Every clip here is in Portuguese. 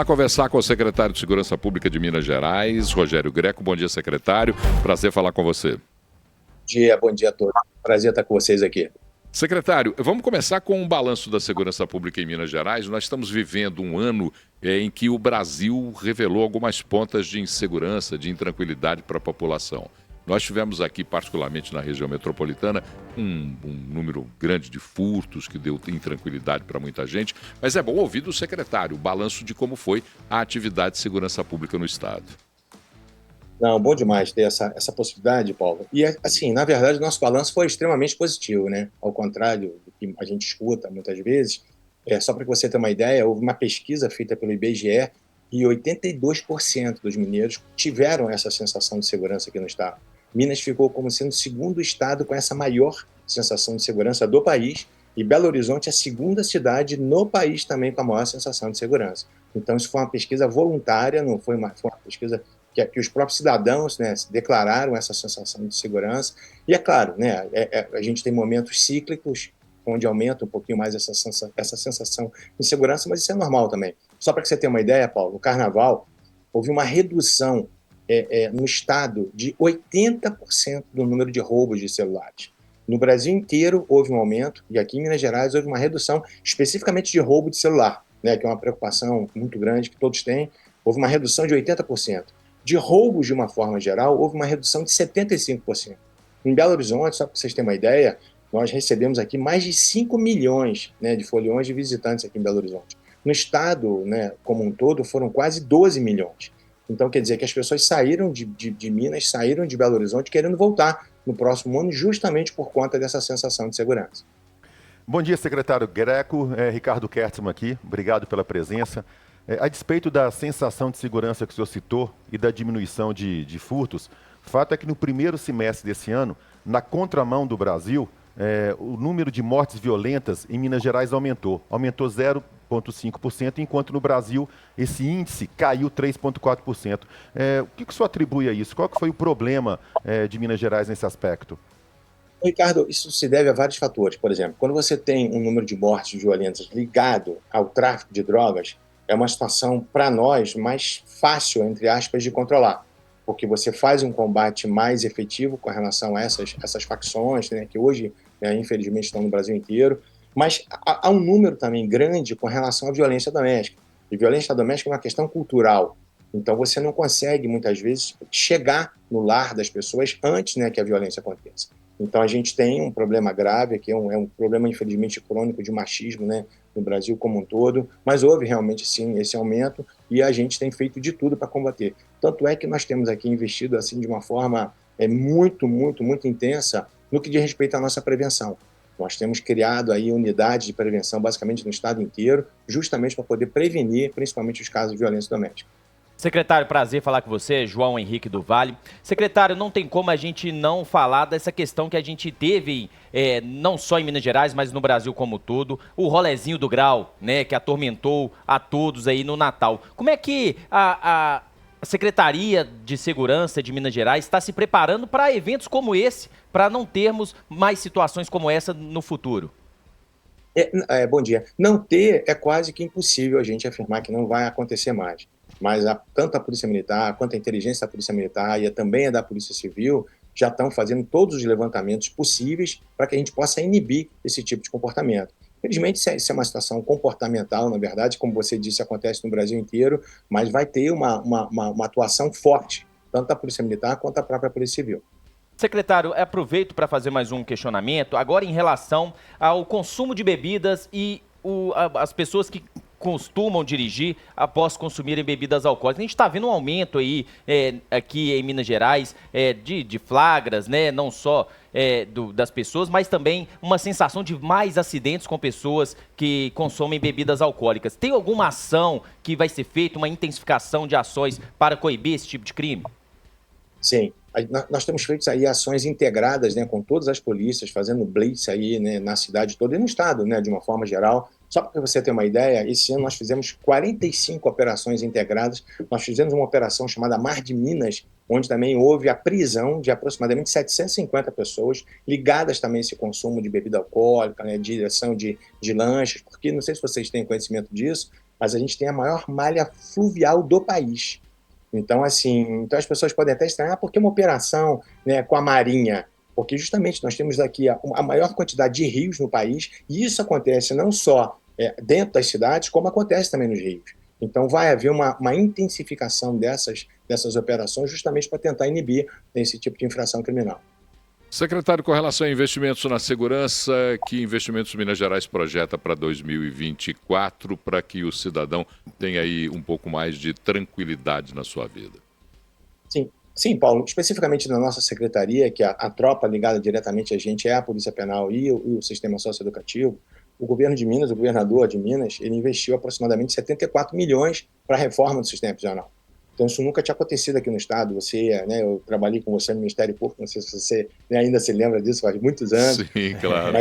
A conversar com o secretário de Segurança Pública de Minas Gerais, Rogério Greco. Bom dia, secretário. Prazer falar com você. Bom dia a todos. Prazer estar com vocês aqui. Secretário, vamos começar com um balanço da segurança pública em Minas Gerais. Nós estamos vivendo um ano em que o Brasil revelou algumas pontas de insegurança, de intranquilidade para a população. Nós tivemos aqui, particularmente na região metropolitana, um número grande de furtos que deu intranquilidade para muita gente, mas é bom ouvir do secretário o balanço de como foi a atividade de segurança pública no Estado. Não, bom demais ter essa possibilidade, Paulo. E, assim, na verdade, o nosso balanço foi extremamente positivo, né? Ao contrário do que a gente escuta muitas vezes. Só para que você ter uma ideia, houve uma pesquisa feita pelo IBGE e 82% dos mineiros tiveram essa sensação de segurança aqui no estado. Minas ficou como sendo o segundo estado com essa maior sensação de segurança do país, e Belo Horizonte é a segunda cidade no país também com a maior sensação de segurança. Então, isso foi uma pesquisa voluntária, não foi uma pesquisa que os próprios cidadãos, né, declararam essa sensação de segurança. E é claro, né, a gente tem momentos cíclicos onde aumenta um pouquinho mais essa sensação de segurança, mas isso é normal também. Só para que você tenha uma ideia, Paulo, no Carnaval houve uma redução no estado de 80% do número de roubos de celulares. No Brasil inteiro houve um aumento, e aqui em Minas Gerais houve uma redução especificamente de roubo de celular, né, que é uma preocupação muito grande que todos têm. Houve uma redução de 80%. De roubos, de uma forma geral, houve uma redução de 75%. Em Belo Horizonte, só para vocês terem uma ideia, nós recebemos aqui mais de 5 milhões, né, de foliões de visitantes aqui em Belo Horizonte. No estado, né, como um todo, foram quase 12 milhões. Então, quer dizer que as pessoas saíram de Minas, saíram de Belo Horizonte querendo voltar no próximo ano justamente por conta dessa sensação de segurança. Bom dia, secretário Greco. Ricardo Kertzmann aqui. Obrigado pela presença. A despeito da sensação de segurança que o senhor citou e da diminuição de furtos, fato é que no primeiro semestre desse ano, na contramão do Brasil, o número de mortes violentas em Minas Gerais aumentou 0,5%, enquanto no Brasil esse índice caiu 3,4%. O que o senhor atribui a isso? Qual que foi o problema de Minas Gerais nesse aspecto? Ricardo, isso se deve a vários fatores. Por exemplo, quando você tem um número de mortes violentas ligado ao tráfico de drogas, é uma situação, para nós, mais fácil, entre aspas, de controlar, porque você faz um combate mais efetivo com relação a essas facções, né, que hoje, né, infelizmente, estão no Brasil inteiro, mas há um número também grande com relação à violência doméstica. E violência doméstica é uma questão cultural. Então, você não consegue, muitas vezes, chegar no lar das pessoas antes, né, que a violência aconteça. Então, a gente tem um problema grave, que é um problema, infelizmente, crônico de machismo, né, no Brasil como um todo, mas houve realmente, sim, esse aumento e a gente tem feito de tudo para combater. Tanto é que nós temos aqui investido assim, de uma forma muito, muito, muito intensa no que diz respeito à nossa prevenção. Nós temos criado aí unidades de prevenção, basicamente no estado inteiro, justamente para poder prevenir, principalmente os casos de violência doméstica. Secretário, prazer falar com você, João Henrique do Vale. Secretário, não tem como a gente não falar dessa questão que a gente teve, não só em Minas Gerais, mas no Brasil como um todo, o rolezinho do grau, né, que atormentou a todos aí no Natal. Como é que a Secretaria de Segurança de Minas Gerais está se preparando para eventos como esse, para não termos mais situações como essa no futuro? Bom dia. Não ter é quase que impossível a gente afirmar que não vai acontecer mais. Mas tanto a Polícia Militar, quanto a inteligência da Polícia Militar e também a da Polícia Civil já estão fazendo todos os levantamentos possíveis para que a gente possa inibir esse tipo de comportamento. Infelizmente, isso é uma situação comportamental, na verdade, como você disse, acontece no Brasil inteiro, mas vai ter uma atuação forte, tanto da Polícia Militar quanto da própria Polícia Civil. Secretário, aproveito para fazer mais um questionamento, agora em relação ao consumo de bebidas e as pessoas que costumam dirigir após consumirem bebidas alcoólicas. A gente está vendo um aumento aí aqui em Minas Gerais de flagras, né? Não só das pessoas, mas também uma sensação de mais acidentes com pessoas que consomem bebidas alcoólicas. Tem alguma ação que vai ser feita, uma intensificação de ações para coibir esse tipo de crime? Sim. Nós temos feito aí ações integradas, né, com todas as polícias, fazendo blitz aí, né, na cidade toda e no estado, né, de uma forma geral. Só para você ter uma ideia, esse ano nós fizemos 45 operações integradas. Nós fizemos uma operação chamada Mar de Minas, onde também houve a prisão de aproximadamente 750 pessoas ligadas também a esse consumo de bebida alcoólica, né, direção de lanchas, porque não sei se vocês têm conhecimento disso, mas a gente tem a maior malha fluvial do país. Então, assim, então as pessoas podem até estranhar, porque uma operação, né, com a Marinha? Porque justamente nós temos aqui a maior quantidade de rios no país, e isso acontece não só dentro das cidades, como acontece também nos rios. Então vai haver uma intensificação dessas operações justamente para tentar inibir esse tipo de infração criminal. Secretário, com relação a investimentos na segurança, que investimentos Minas Gerais projeta para 2024 para que o cidadão tenha aí um pouco mais de tranquilidade na sua vida? Sim, Paulo, especificamente na nossa secretaria, que a tropa ligada diretamente a gente é a Polícia Penal e o Sistema Socioeducativo, o governo de Minas, o governador de Minas, ele investiu aproximadamente 74 milhões para a reforma do sistema prisional. Então, isso nunca tinha acontecido aqui no Estado. Eu trabalhei com você no Ministério Público, não sei se você ainda se lembra disso, faz muitos anos. Sim, claro.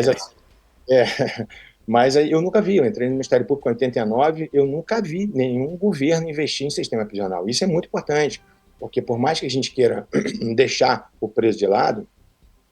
Mas eu nunca vi, eu entrei no Ministério Público em 89, eu nunca vi nenhum governo investir em sistema prisional. Isso é muito importante, porque por mais que a gente queira deixar o preso de lado,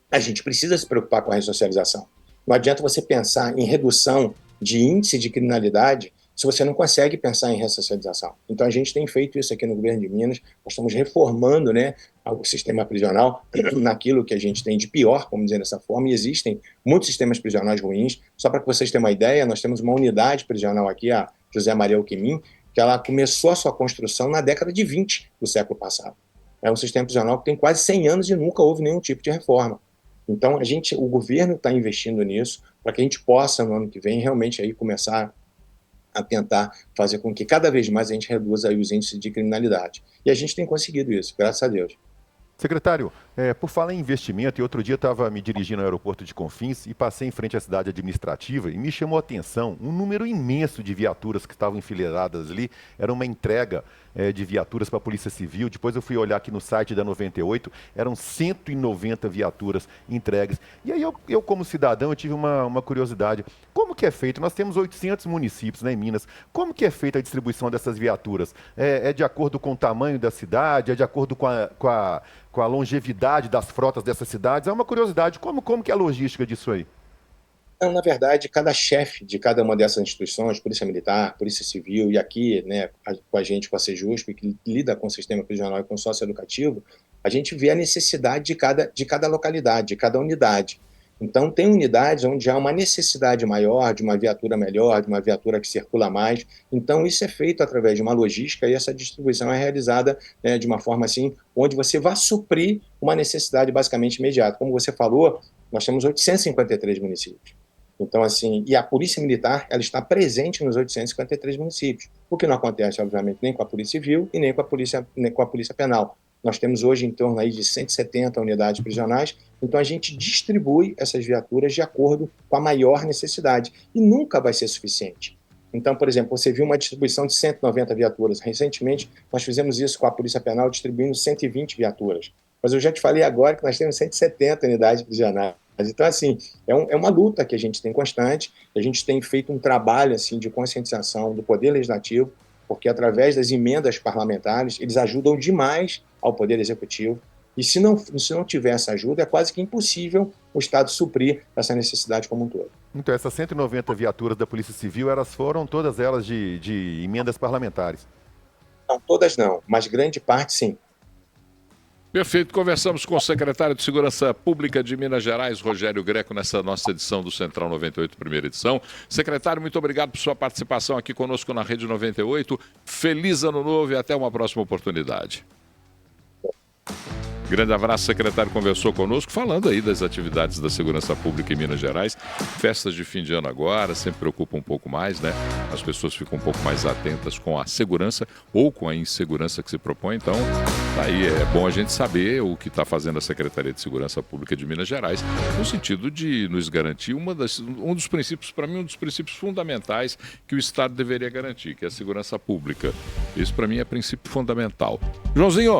a gente precisa se preocupar com a ressocialização. Não adianta você pensar em redução de índice de criminalidade se você não consegue pensar em ressocialização. Então, a gente tem feito isso aqui no governo de Minas, nós estamos reformando, né, o sistema prisional naquilo que a gente tem de pior, vamos dizer dessa forma, e existem muitos sistemas prisionais ruins. Só para que vocês tenham uma ideia, nós temos uma unidade prisional aqui, a José Maria Alquimim, que ela começou a sua construção na década de 20 do século passado. É um sistema prisional que tem quase 100 anos e nunca houve nenhum tipo de reforma. Então, o governo está investindo nisso para que a gente possa, no ano que vem, realmente aí começar a tentar fazer com que cada vez mais a gente reduza aí os índices de criminalidade. E a gente tem conseguido isso, graças a Deus. Secretário, por falar em investimento, outro dia estava me dirigindo ao aeroporto de Confins e passei em frente à cidade administrativa e me chamou a atenção um número imenso de viaturas que estavam enfileiradas ali. Era uma entrega de viaturas para a Polícia Civil. Depois eu fui olhar aqui no site da 98, eram 190 viaturas entregues. E aí eu como cidadão, eu tive uma curiosidade. Como que é feito? Nós temos 800 municípios, né, em Minas. Como que é feita a distribuição dessas viaturas? É de acordo com o tamanho da cidade? É de acordo com a longevidade das frotas dessas cidades? É uma curiosidade. Como que é a logística disso aí? Então, na verdade, cada chefe de cada uma dessas instituições, Polícia Militar, Polícia Civil e aqui, né, com a gente, com a Sejusp, que lida com o sistema prisional e com o socioeducativo, a gente vê a necessidade de cada localidade, de cada unidade. Então, tem unidades onde há uma necessidade maior, de uma viatura melhor, de uma viatura que circula mais. Então, isso é feito através de uma logística e essa distribuição é realizada, né, de uma forma assim, onde você vai suprir uma necessidade basicamente imediata. Como você falou, nós temos 853 municípios. Então, assim, e a Polícia Militar, ela está presente nos 853 municípios, o que não acontece, obviamente, nem com a Polícia Civil e nem com a Polícia Penal. Nós temos hoje em torno aí de 170 unidades prisionais, então a gente distribui essas viaturas de acordo com a maior necessidade, e nunca vai ser suficiente. Então, por exemplo, você viu uma distribuição de 190 viaturas. Recentemente, nós fizemos isso com a Polícia Penal, distribuindo 120 viaturas. Mas eu já te falei agora que nós temos 170 unidades prisionais. Então, assim, é uma luta que a gente tem constante, a gente tem feito um trabalho assim, de conscientização do Poder Legislativo, porque através das emendas parlamentares, eles ajudam demais ao Poder Executivo, e se não tiver essa ajuda, é quase que impossível o Estado suprir essa necessidade como um todo. Então, essas 190 viaturas da Polícia Civil, elas foram todas elas de emendas parlamentares? Não, todas não, mas grande parte sim. Perfeito. Conversamos com o secretário de Segurança Pública de Minas Gerais, Rogério Greco, nessa nossa edição do Central 98, primeira edição. Secretário, muito obrigado por sua participação aqui conosco na Rede 98. Feliz Ano Novo e até uma próxima oportunidade. Grande abraço, secretário conversou conosco, falando aí das atividades da segurança pública em Minas Gerais. Festas de fim de ano agora, sempre preocupa um pouco mais, né? As pessoas ficam um pouco mais atentas com a segurança ou com a insegurança que se propõe. Então, aí é bom a gente saber o que está fazendo a Secretaria de Segurança Pública de Minas Gerais, no sentido de nos garantir um dos princípios, para mim, um dos princípios fundamentais que o Estado deveria garantir, que é a segurança pública. Isso, para mim, é princípio fundamental. Joãozinho,